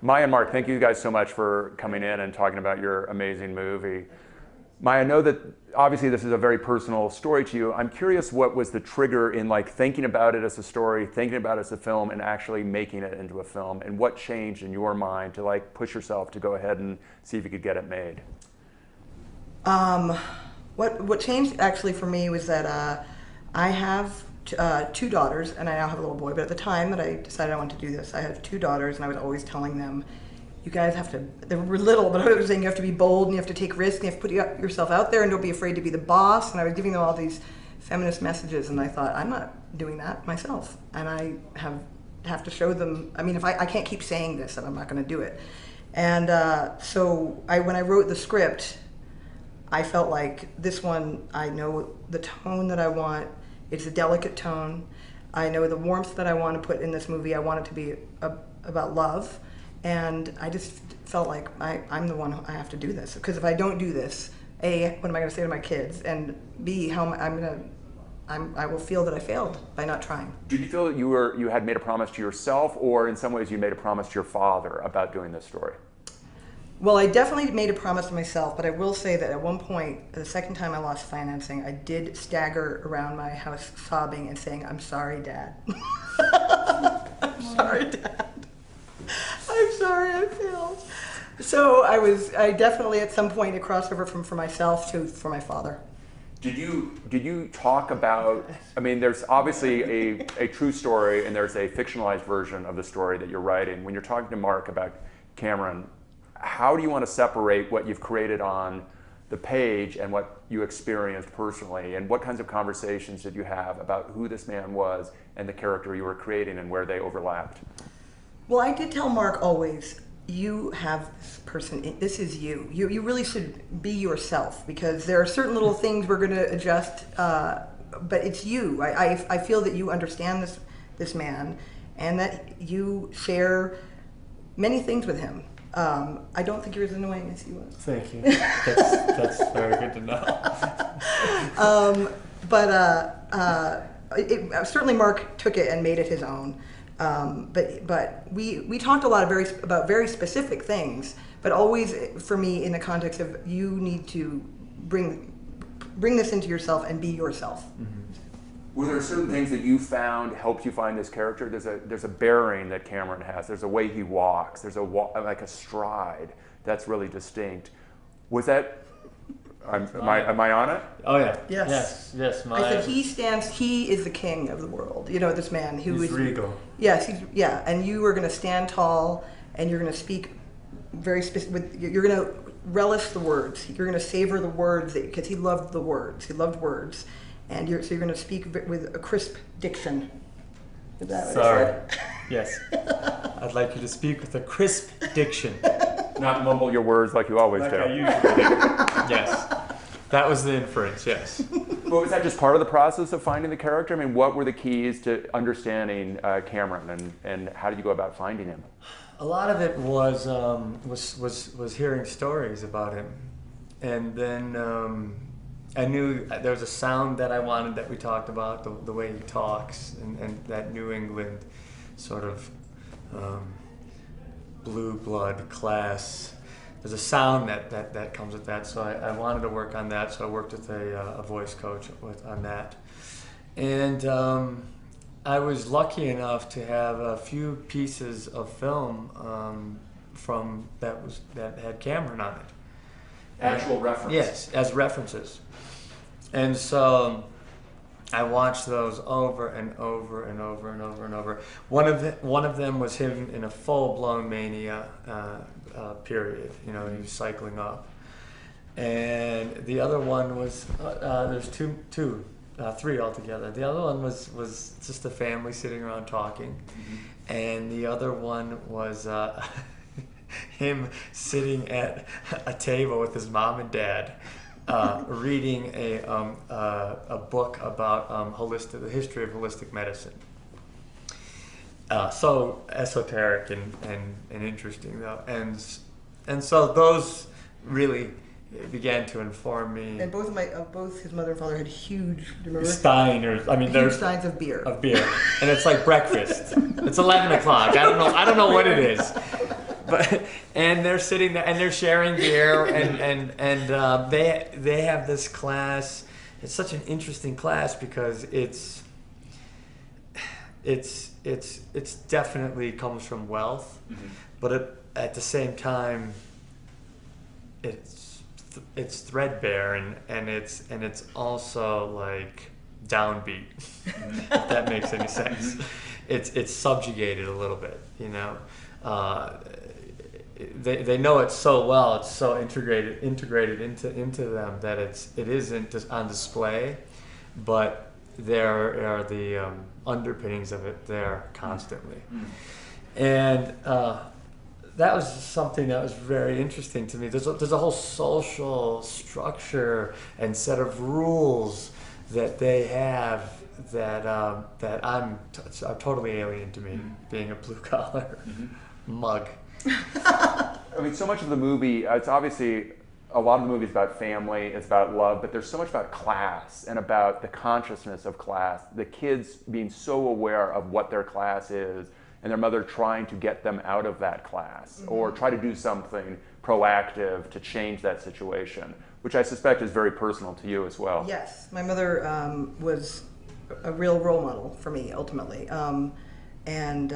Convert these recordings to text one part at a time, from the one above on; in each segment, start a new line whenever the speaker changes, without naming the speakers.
Maya and Mark, thank you guys so much for coming in and talking about your amazing movie. Maya, I know that obviously this is a very personal story to you. I'm curious what was the trigger in like thinking about it as a story, thinking about it as a film, and actually making it into a film, and what changed in your mind to like push yourself to go ahead and see if you could get it made?
What changed actually for me was that I have two daughters, and I now have a little boy. But at the time that I decided I wanted to do this, I had two daughters, and I was always telling them, "You guys have to." They were little, but I was saying you have to be bold, and you have to take risks, and you have to put yourself out there, and don't be afraid to be the boss. And I was giving them all these feminist messages, and I thought, I'm not doing that myself, and I have to show them. I mean, if I can't keep saying this, then I'm not going to do it. And so when I wrote the script, I felt like this one, I know the tone that I want. It's a delicate tone. I know the warmth that I want to put in this movie. I want it to be about love. And I just felt like I'm the one who I have to do this. Because if I don't do this, A, what am I going to say to my kids? And B, how I will feel that I failed by not trying.
Did you feel that you had made a promise to yourself, or in some ways you made a promise to your father about doing this story?
Well, I definitely made a promise to myself, but I will say that at one point, the second time I lost financing, I did stagger around my house sobbing and saying, "I'm sorry, Dad." I'm sorry, Dad. I'm sorry, I failed. So I definitely at some point, it crossed over from for myself to for my father.
Did you talk about, I mean, there's obviously a true story and there's a fictionalized version of the story that you're writing. When you're talking to Mark about Cameron, how do you want to separate what you've created on the page and what you experienced personally? And what kinds of conversations did you have about who this man was and the character you were creating and where they overlapped?
Well, I did tell Mark always, you have this person, this is you. You really should be yourself, because there are certain little things we're going to adjust, but it's you. I feel that you understand this man and that you share many things with him. I don't think you're as annoying as he was.
Thank you. That's very good to know.
Certainly Mark took it and made it his own. But we talked a lot about very specific things, but always for me in the context of you need to bring this into yourself and be yourself.
Mm-hmm. Were there certain things that you found helped you find this character? There's a bearing that Cameron has. There's a way he walks. There's like a stride that's really distinct. Was that? Am I on it?
Oh yeah.
Yes.
Yes.
I said he is the king of the world. You know, this man who is
regal.
Yes. And you are going to stand tall, and you're going to speak very specific. You're going to relish the words. You're going to savor the words because he loved the words. He loved words. And so you're going to speak with a crisp diction. Is that what
Sorry.
I said?
Yes. I'd like you to speak with a crisp diction.
Not mumble your words like you always do.
I usually do. Yes. That was the inference, yes.
But was that just part of the process of finding the character? I mean, what were the keys to understanding Cameron, and how did you go about finding him?
A lot of it was hearing stories about him. And then I knew there was a sound that I wanted that we talked about, the way he talks, and that New England sort of blue blood class. There's a sound that comes with that, so I wanted to work on that, so I worked with a voice coach on that. And I was lucky enough to have a few pieces of film that had Cameron on it.
Actual reference?
Yes, as references. And so I watched those over and over and over and over and over. One of them was him in a full-blown mania period. You know, he was cycling up. And the other one was there's three altogether. The other one was just a family sitting around talking, and the other one was him sitting at a table with his mom and dad. Reading a book about the history of holistic medicine. So esoteric and interesting though, and so those really began to inform me.
And both his mother and father had huge, remember?
Huge
steins of beer.
And it's like breakfast. It's 11 o'clock. I don't know what it is. and they're sitting there and they're sharing beer and they have this class. It's such an interesting class because it's definitely comes from wealth, but at the same time, it's threadbare and it's also like downbeat, if that makes any sense. It's subjugated a little bit, you know. They know it so well. It's so integrated into them that it isn't just on display, but there are the underpinnings of it there constantly, and that was something that was very interesting to me. There's a whole social structure and set of rules that they have that are totally alien to me, being a blue collar mug.
I mean, so much of the movie, it's obviously, a lot of the movie is about family, it's about love, but there's so much about class and about the consciousness of class. The kids being so aware of what their class is, and their mother trying to get them out of that class, or try to do something proactive to change that situation, which I suspect is very personal to you as well.
Yes, my mother was a real role model for me, ultimately. And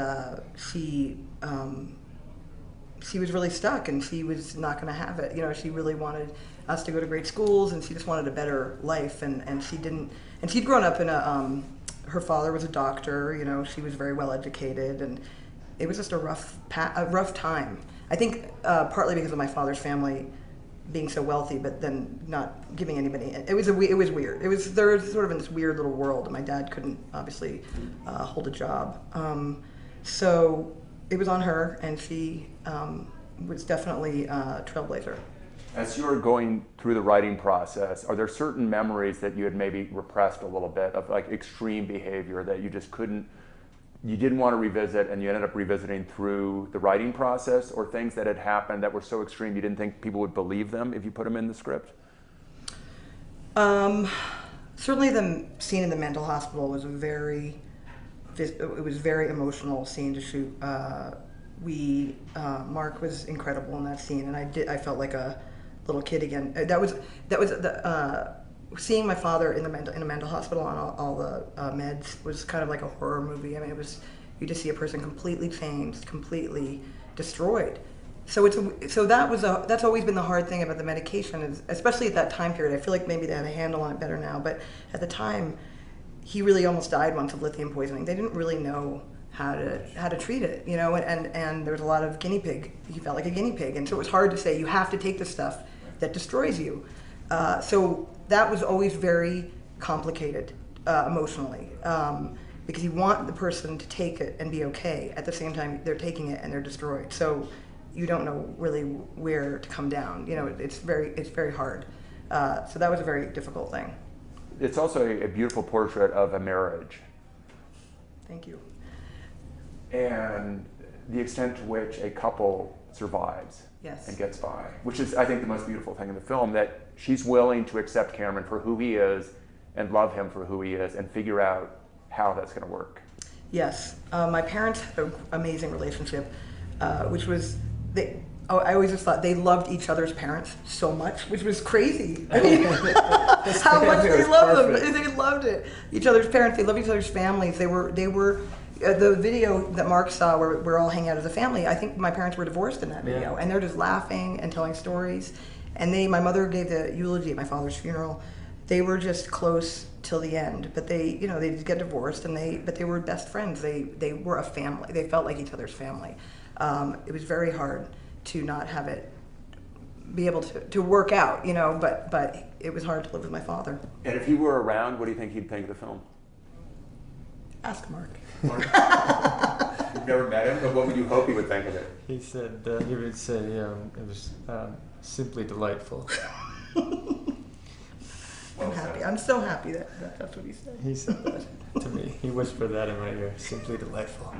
she was really stuck, and she was not going to have it. You know, she really wanted us to go to great schools, and she just wanted a better life. And she didn't. And she'd grown up in a. Her father was a doctor. You know, she was very well educated, and it was just a rough time. I think partly because of my father's family being so wealthy, but then not giving anybody. It was weird. They were sort of in this weird little world, and my dad couldn't obviously hold a job. So it was on her, and she was definitely a trailblazer.
As you were going through the writing process, are there certain memories that you had maybe repressed a little bit of, like, extreme behavior that you just you didn't want to revisit, and you ended up revisiting through the writing process, or things that had happened that were so extreme you didn't think people would believe them if you put them in the script?
Certainly the scene in the mental hospital was very emotional scene to shoot. Mark was incredible in that scene, and I felt like a little kid again. That was seeing my father in a mental hospital on all the meds was kind of like a horror movie. I mean, you just see a person completely changed, completely destroyed. So that's always been the hard thing about the medication, is, especially at that time period. I feel like maybe they had a handle on it better now, but at the time, he really almost died once of lithium poisoning. They didn't really know how to treat it, you know, and there was a lot of guinea pig. He felt like a guinea pig, and so it was hard to say you have to take the stuff that destroys you. So that was always very complicated emotionally, because you want the person to take it and be okay. At the same time, they're taking it and they're destroyed. So you don't know really where to come down. You know, it's very hard. So that was a very difficult thing.
It's also a beautiful portrait of a marriage.
Thank you.
And the extent to which a couple survives.
Yes.
And gets by, which is, I think, the most beautiful thing in the film, that she's willing to accept Cameron for who he is and love him for who he is and figure out how that's going to work.
Yes. My parents had an amazing relationship, which was, I always just thought they loved each other's parents so much, which was crazy. I mean, how much they loved them. They loved it. Each other's parents, they loved each other's families. They were the video that Mark saw where we're all hanging out as a family, I think my parents were divorced in that video, and they're just laughing and telling stories. And my mother gave the eulogy at my father's funeral. They were just close till the end, but they did get divorced, but they were best friends. They were a family. They felt like each other's family. It was very hard to not have it be able to work out, you know, but it was hard to live with my father.
And if he were around, what do you think he'd think of the film?
Ask Mark.
You've never met him, but what would you hope he would think of it?
He said he would say it was simply delightful.
I'm happy. I'm so happy that that's what he said.
He said that to me. He whispered that in my ear. Simply delightful.